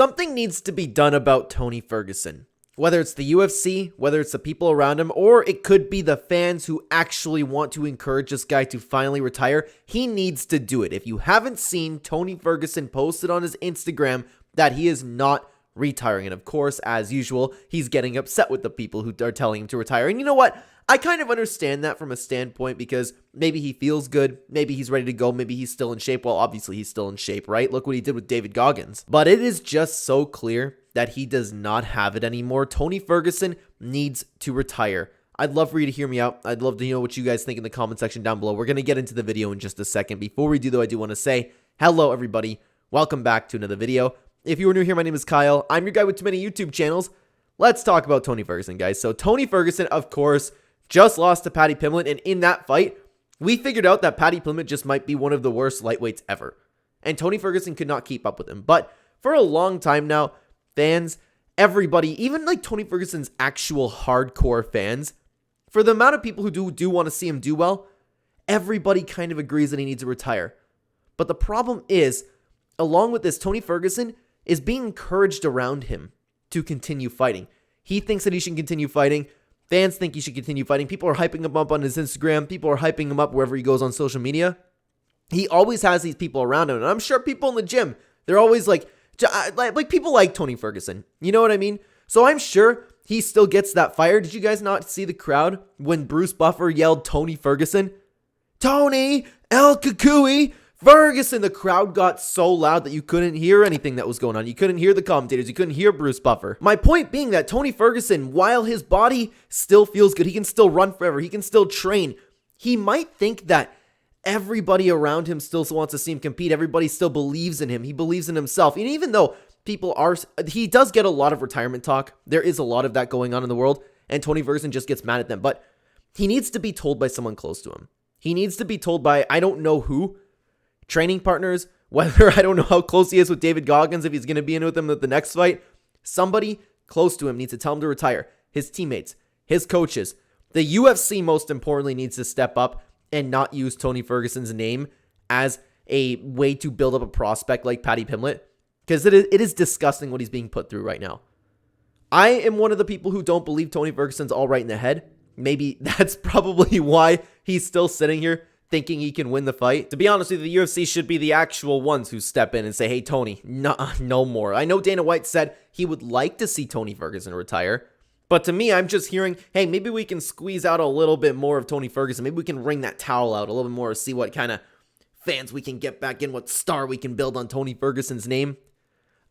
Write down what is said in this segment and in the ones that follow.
Something needs to be done about Tony Ferguson. Whether it's the UFC, whether it's the people around him, or it could be the fans who actually want to encourage this guy to finally retire, he needs to do it. If you haven't seen, Tony Ferguson posted on his Instagram that he is not retiring. And of course, as usual, he's getting upset with the people who are telling him to retire. And you know what? I kind of understand that from a standpoint because maybe he feels good, maybe he's ready to go, maybe he's still in shape. Well, obviously he's still in shape, right? Look what he did with David Goggins. But it is just so clear that he does not have it anymore. Tony Ferguson needs to retire. I'd love for you to hear me out. I'd love to know what you guys think in the comment section down below. We're going to get into the video in just a second. Before we do though, I do want to say hello everybody. Welcome back to another video. If you are new here, my name is Kyle. I'm your guy with too many YouTube channels. Let's talk about Tony Ferguson, guys. So Tony Ferguson, of course, just lost to Paddy Pimblett, and in that fight, we figured out that Paddy Pimblett just might be one of the worst lightweights ever. And Tony Ferguson could not keep up with him. But for a long time now, fans, everybody, even like Tony Ferguson's actual hardcore fans, for the amount of people who do want to see him do well, everybody kind of agrees that he needs to retire. But the problem is, along with this, Tony Ferguson is being encouraged around him to continue fighting. He thinks that he should continue fighting. Fans think he should continue fighting. People are hyping him up on his Instagram. People are hyping him up wherever he goes on social media. He always has these people around him. And I'm sure people in the gym, they're always like people like Tony Ferguson. You know what I mean? So I'm sure he still gets that fire. Did you guys not see the crowd when Bruce Buffer yelled Tony Ferguson? Tony El Kukui Ferguson. The crowd got so loud that you couldn't hear anything that was going on. You couldn't hear the commentators. You couldn't hear Bruce Buffer. My point being that Tony Ferguson, while his body still feels good, he can still run forever, he can still train, he might think that everybody around him still wants to see him compete. Everybody still believes in him. He believes in himself. And even though he does get a lot of retirement talk. There is a lot of that going on in the world. And Tony Ferguson just gets mad at them. But he needs to be told by someone close to him. He needs to be told by, I don't know who, training partners, whether I don't know how close he is with David Goggins, if he's going to be in with him at the next fight. Somebody close to him needs to tell him to retire. His teammates, his coaches. The UFC, most importantly, needs to step up and not use Tony Ferguson's name as a way to build up a prospect like Paddy Pimblett, because it is disgusting what he's being put through right now. I am one of the people who don't believe Tony Ferguson's all right in the head. Maybe that's probably why he's still sitting here thinking he can win the fight. To be honest with you, the UFC should be the actual ones who step in and say, hey, Tony, no more. I know Dana White said he would like to see Tony Ferguson retire. But to me, I'm just hearing, hey, maybe we can squeeze out a little bit more of Tony Ferguson. Maybe we can wring that towel out a little bit more to see what kind of fans we can get back in, what star we can build on Tony Ferguson's name.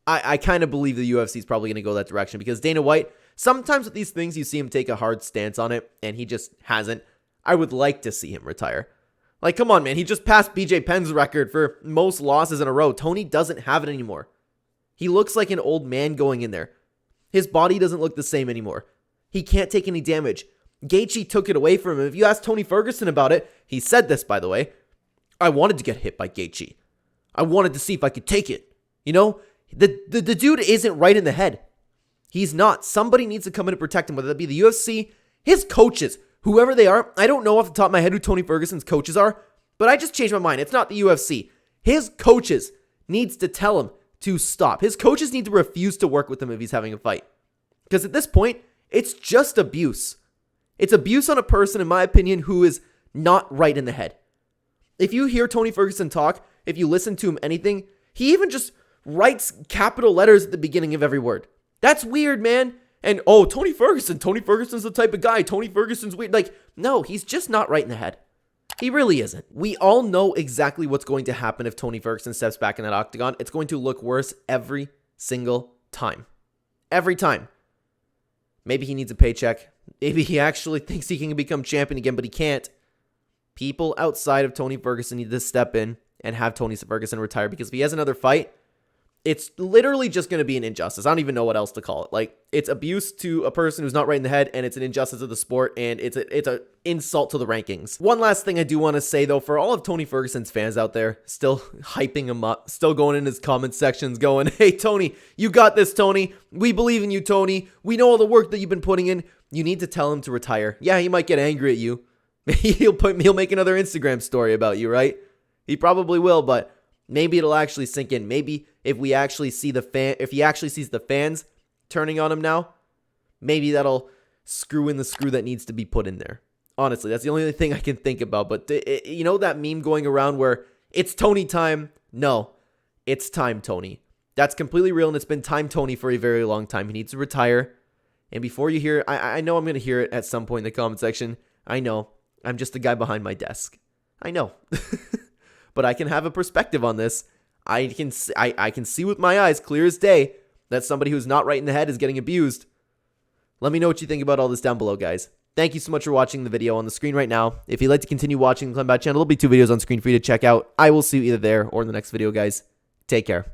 I kind of believe the UFC is probably going to go that direction because Dana White, sometimes with these things, you see him take a hard stance on it, and he just hasn't. I would like to see him retire. Like, come on, man. He just passed BJ Penn's record for most losses in a row. Tony doesn't have it anymore. He looks like an old man going in there. His body doesn't look the same anymore. He can't take any damage. Gaethje took it away from him. If you ask Tony Ferguson about it, he said this, by the way, I wanted to get hit by Gaethje. I wanted to see if I could take it. You know, the dude isn't right in the head. He's not. Somebody needs to come in and protect him, whether that be the UFC, his coaches, whoever they are. I don't know off the top of my head who Tony Ferguson's coaches are, but I just changed my mind. It's not the UFC. His coaches needs to tell him to stop. His coaches need to refuse to work with him if he's having a fight. Because at this point, it's just abuse. It's abuse on a person, in my opinion, who is not right in the head. If you hear Tony Ferguson talk, if you listen to him anything, he even just writes capital letters at the beginning of every word. That's weird, man. And, oh, Tony Ferguson's the type of guy. Tony Ferguson's weird. Like, no, he's just not right in the head. He really isn't. We all know exactly what's going to happen if Tony Ferguson steps back in that octagon. It's going to look worse every single time. Every time. Maybe he needs a paycheck. Maybe he actually thinks he can become champion again, but he can't. People outside of Tony Ferguson need to step in and have Tony Ferguson retire, because if he has another fight, it's literally just going to be an injustice. I don't even know what else to call it. Like, it's abuse to a person who's not right in the head, and it's an injustice of the sport, and it's an insult to the rankings. One last thing I do want to say, though, for all of Tony Ferguson's fans out there, still hyping him up, still going in his comment sections going, hey, Tony, you got this, Tony. We believe in you, Tony. We know all the work that you've been putting in. You need to tell him to retire. Yeah, he might get angry at you. He'll make another Instagram story about you, right? He probably will, but maybe it'll actually sink in. Maybe if we actually see if he actually sees the fans turning on him now, maybe that'll screw in the screw that needs to be put in there. Honestly, that's the only thing I can think about. But you know that meme going around where it's Tony time? No, it's time Tony. That's completely real, and it's been time Tony for a very long time. He needs to retire. And before you hear, I know I'm going to hear it at some point in the comment section. I know. I'm just the guy behind my desk. I know. But I can have a perspective on this. I can see with my eyes, clear as day, that somebody who's not right in the head is getting abused. Let me know what you think about all this down below, guys. Thank you so much for watching the video on the screen right now. If you'd like to continue watching the Clenbat channel, there'll be 2 videos on screen for you to check out. I will see you either there or in the next video, guys. Take care.